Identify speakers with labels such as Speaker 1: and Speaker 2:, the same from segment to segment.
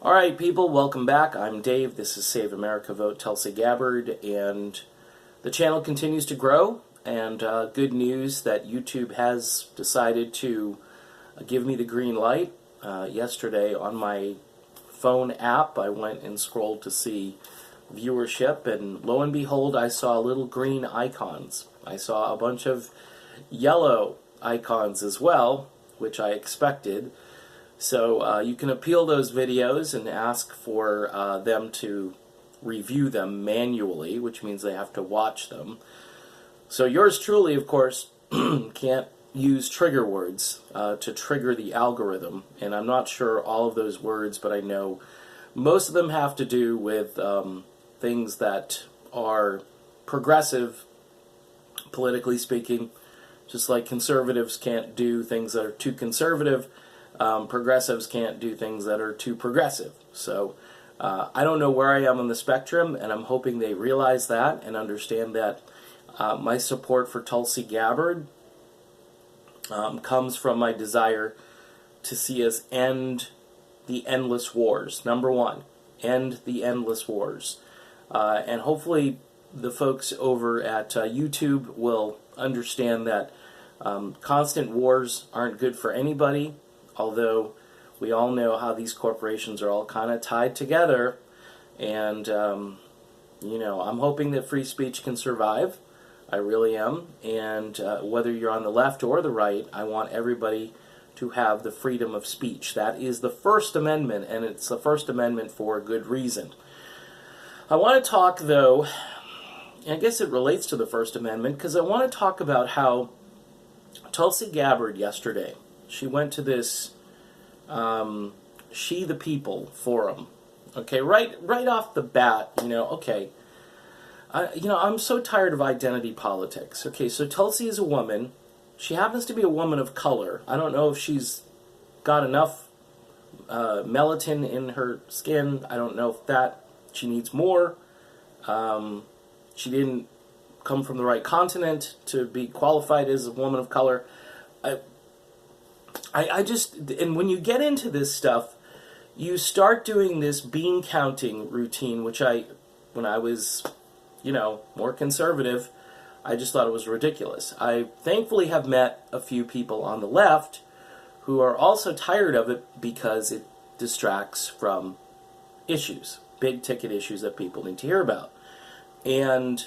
Speaker 1: All right, people, welcome back. I'm Dave. This is Save America Vote Tulsi Gabbard, and the channel continues to grow. And good news that YouTube has decided to give me the green light. Yesterday on my phone app, I went and scrolled to see viewership, and lo and behold, I saw little green icons. I saw a bunch of yellow icons as well, which I expected. So you can appeal those videos and ask for them to review them manually, which means they have to watch them. So yours truly, of course, can't use trigger words to trigger the algorithm. And I'm not sure all of those words, but I know most of them have to do with things that are progressive, politically speaking. Just like conservatives can't do things that are too conservative, progressives can't do things that are too progressive. So I don't know where I am on the spectrum, and I'm hoping they realize that and understand that my support for Tulsi Gabbard comes from my desire to see us end the endless wars. Number one, end the endless wars. And hopefully the folks over at YouTube will understand that constant wars aren't good for anybody. Although we all know how these corporations are all kind of tied together, and you know, I'm hoping that free speech can survive. I really am, and whether you're on the left or the right, I want everybody to have the freedom of speech. That is the First Amendment, and it's the First Amendment for a good reason. I want to talk, though, and I guess it relates to the First Amendment, because I want to talk about how Tulsi Gabbard yesterday, she went to this She the People forum. Okay, right off the bat, okay. I'm so tired of identity politics. Okay, so Tulsi is a woman. She happens to be a woman of color. I don't know if she's got enough melatonin in her skin. I don't know if she needs more. She didn't come from the right continent to be qualified as a woman of color. I just, and when you get into this stuff, you start doing this bean counting routine, which when I was, more conservative, I just thought it was ridiculous. I thankfully have met a few people on the left who are also tired of it because it distracts from issues, big ticket issues that people need to hear about. And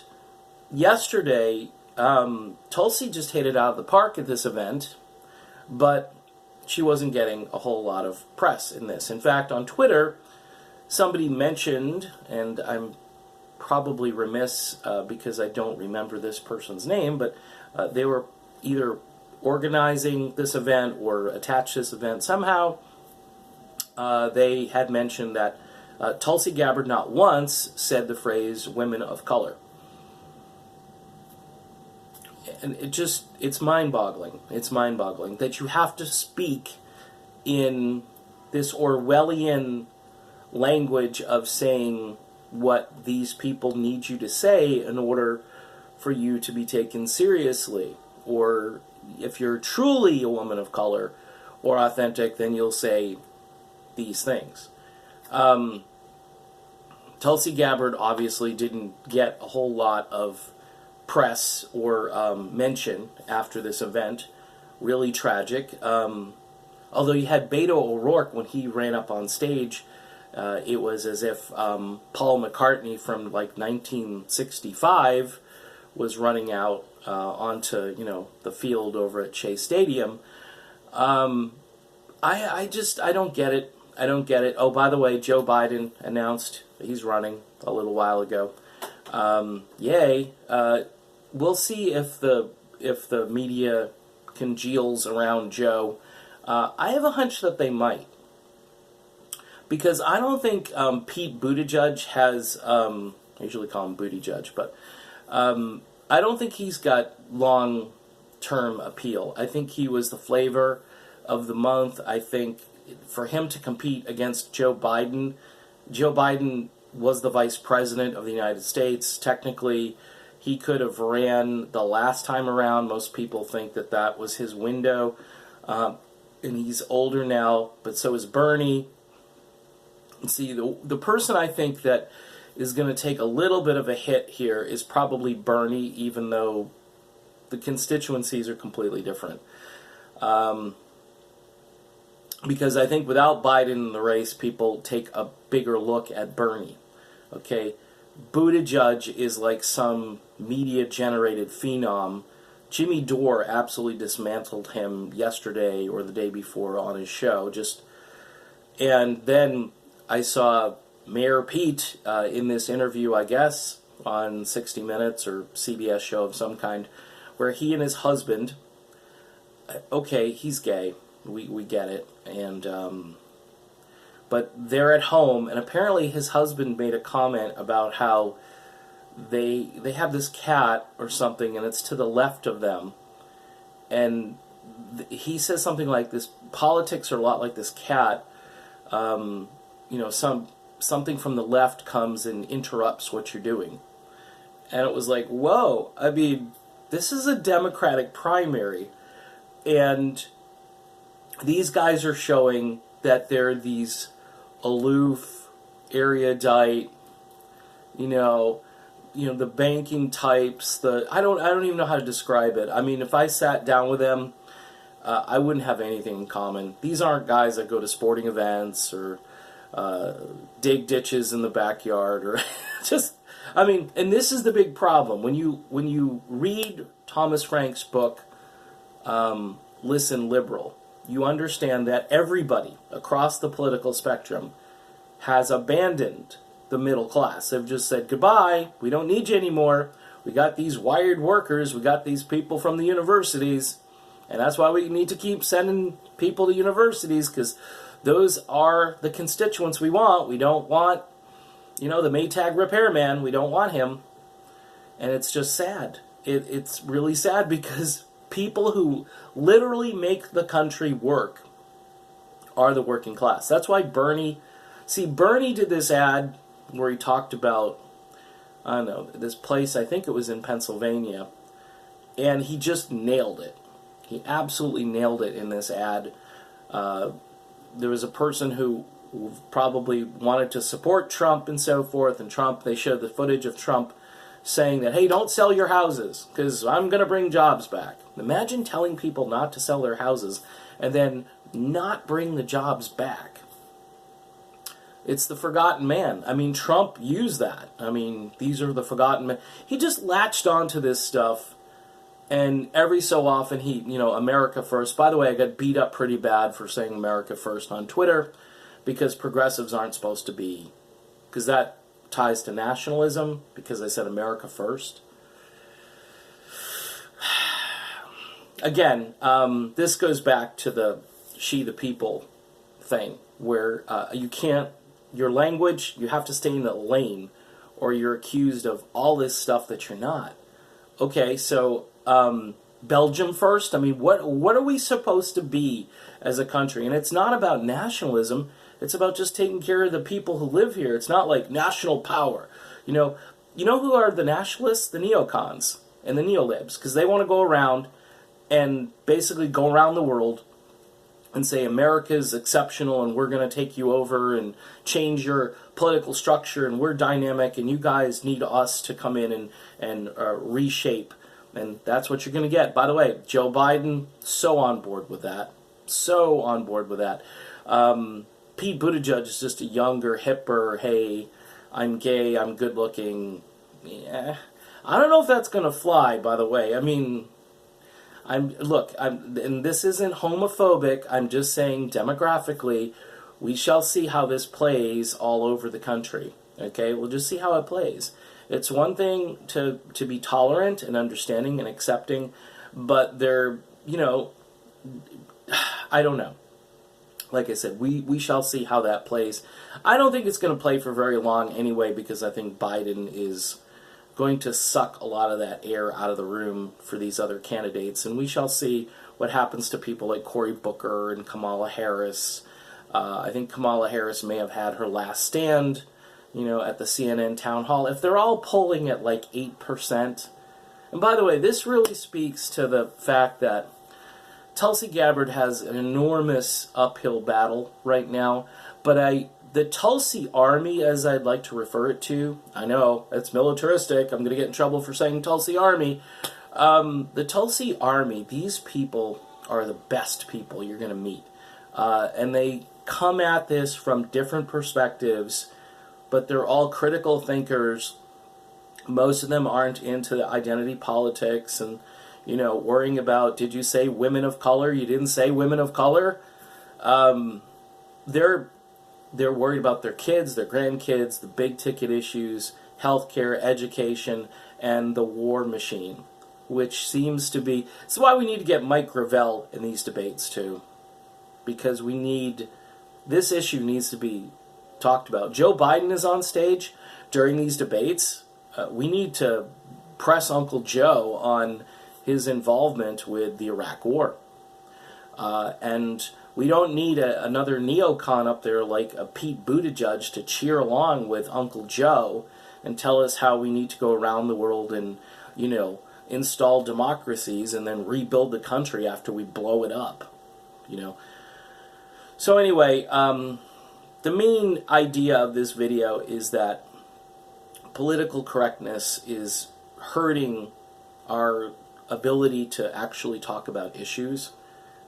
Speaker 1: yesterday, Tulsi just hit it out of the park at this event, but she wasn't getting a whole lot of press in this. In fact, on Twitter, somebody mentioned, and I'm probably remiss because I don't remember this person's name, but they were either organizing this event or attached to this event. Somehow they had mentioned that Tulsi Gabbard not once said the phrase women of color. And it's mind-boggling. It's mind-boggling that you have to speak in this Orwellian language of saying what these people need you to say in order for you to be taken seriously. Or if you're truly a woman of color or authentic, then you'll say these things. Tulsi Gabbard obviously didn't get a whole lot of press or mention after this event. Really tragic. Although you had Beto O'Rourke, when he ran up on stage, it was as if Paul McCartney from like 1965 was running out onto the field over at Shea Stadium. I don't get it. I don't get it. Oh, by the way, Joe Biden announced he's running a little while ago. Yay. We'll see if the media congeals around Joe. I have a hunch that they might. Because I don't think Pete Buttigieg has, I usually call him Booty Judge, but I don't think he's got long-term appeal. I think he was the flavor of the month. I think for him to compete against Joe Biden was the vice president of the United States. Technically, he could have ran the last time around. Most people think that was his window. And he's older now, but so is Bernie. See, the person I think that is going to take a little bit of a hit here is probably Bernie, even though the constituencies are completely different. Because I think without Biden in the race, people take a bigger look at Bernie. Okay, Buttigieg is like some media-generated phenom. Jimmy Dore absolutely dismantled him yesterday or the day before on his show. And then I saw Mayor Pete in this interview, I guess, on 60 Minutes or CBS show of some kind, where he and his husband, okay, he's gay, we get it, and but they're at home, and apparently his husband made a comment about how they have this cat or something, and it's to the left of them, and he says something like this: politics are a lot like this cat. Something from the left comes and interrupts what you're doing. And it was like, whoa, I mean, this is a Democratic primary, and these guys are showing that they're these aloof, erudite, the banking types, I don't even know how to describe it. I mean, if I sat down with them, I wouldn't have anything in common. These aren't guys that go to sporting events or dig ditches in the backyard, or and this is the big problem. When you read Thomas Frank's book, Listen Liberal, you understand that everybody across the political spectrum has abandoned the middle class. They've just said, goodbye, we don't need you anymore. We got these wired workers, we got these people from the universities, and that's why we need to keep sending people to universities, because those are the constituents we want. We don't want, the Maytag repairman. We don't want him. And it's just sad. It's really sad, because people who literally make the country work are the working class. That's why Bernie did this ad where he talked about, I don't know, this place, I think it was in Pennsylvania, and he just nailed it. He absolutely nailed it in this ad. There was a person who probably wanted to support Trump and so forth, and they showed the footage of Trump saying that, hey, don't sell your houses, because I'm going to bring jobs back. Imagine telling people not to sell their houses and then not bring the jobs back. It's the forgotten man. I mean, Trump used that. I mean, these are the forgotten men. He just latched onto this stuff. And every so often America first. By the way, I got beat up pretty bad for saying America first on Twitter, because progressives aren't supposed to be, because that ties to nationalism, because I said America first. Again, this goes back to the the people thing, where you can't, your language, you have to stay in the lane, or you're accused of all this stuff that you're not. Okay, so Belgium first? I mean, what are we supposed to be as a country? And it's not about nationalism. It's about just taking care of the people who live here. It's not like national power. You know who are the nationalists? The neocons and the neolibs, because they want to go around and basically go around the world and say America's exceptional and we're going to take you over and change your political structure and we're dynamic and you guys need us to come in and reshape. And that's what you're going to get. By the way, Joe Biden, so on board with that. So on board with that. Pete Buttigieg is just a younger, hipper, hey, I'm gay, I'm good looking. Yeah. I don't know if that's going to fly, by the way. I mean, and this isn't homophobic. I'm just saying demographically, we shall see how this plays all over the country. Okay, we'll just see how it plays. It's one thing to be tolerant and understanding and accepting, but I don't know. Like I said, we shall see how that plays. I don't think it's going to play for very long anyway, because I think Biden is going to suck a lot of that air out of the room for these other candidates, and we shall see what happens to people like Cory Booker and Kamala Harris. I think Kamala Harris may have had her last stand, at the CNN town hall. If they're all polling at like 8%, and by the way, this really speaks to the fact that Tulsi Gabbard has an enormous uphill battle right now, but The Tulsi Army, as I'd like to refer it to, I know, it's militaristic, I'm going to get in trouble for saying Tulsi Army. The Tulsi Army, these people are the best people you're going to meet. And they come at this from different perspectives, but they're all critical thinkers. Most of them aren't into identity politics and, you know, worrying about, did you say women of color? You didn't say women of color. They're worried about their kids, their grandkids, the big ticket issues, healthcare, education, and the war machine, which seems to be... That's why we need to get Mike Gravel in these debates, too. Because we need... This issue needs to be talked about. Joe Biden is on stage during these debates. We need to press Uncle Joe on his involvement with the Iraq War. And we don't need another neocon up there like a Pete Buttigieg to cheer along with Uncle Joe and tell us how we need to go around the world and, you know, install democracies and then rebuild the country after we blow it up, you know. So anyway, the main idea of this video is that political correctness is hurting our ability to actually talk about issues.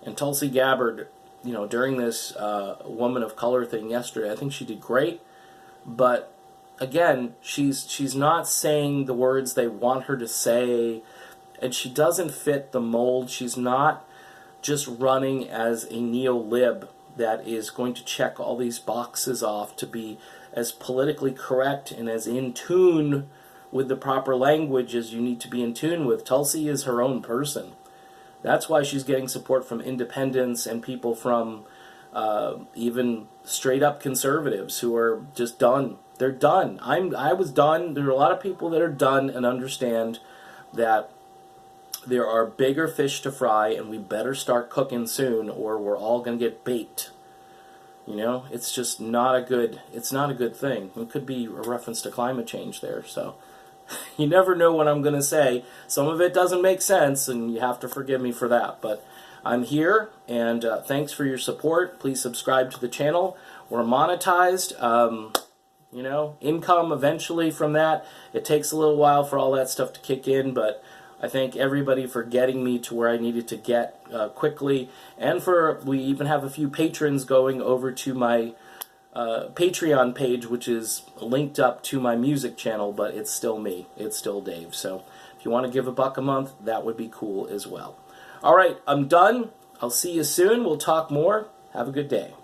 Speaker 1: And Tulsi Gabbard, you know, during this woman of color thing yesterday, I think she did great. But again, she's not saying the words they want her to say, and she doesn't fit the mold. She's not just running as a neo-lib that is going to check all these boxes off to be as politically correct and as in tune with the proper language as you need to be in tune with. Tulsi is her own person. That's why she's getting support from independents and people from even straight-up conservatives who are just done. They're done. I was done. There are a lot of people that are done and understand that there are bigger fish to fry, and we better start cooking soon, or we're all going to get baked. You know, it's just not a good. It's not a good thing. It could be a reference to climate change there. So you never know what I'm going to say. Some of it doesn't make sense, and you have to forgive me for that. But I'm here, and thanks for your support. Please subscribe to the channel. We're monetized. You know, income eventually from that. It takes a little while for all that stuff to kick in, but I thank everybody for getting me to where I needed to get quickly, and we even have a few patrons going over to my Patreon page, which is linked up to my music channel, but it's still me. It's still Dave. So if you want to give $1 a month, that would be cool as well. All right, I'm done. I'll see you soon. We'll talk more. Have a good day.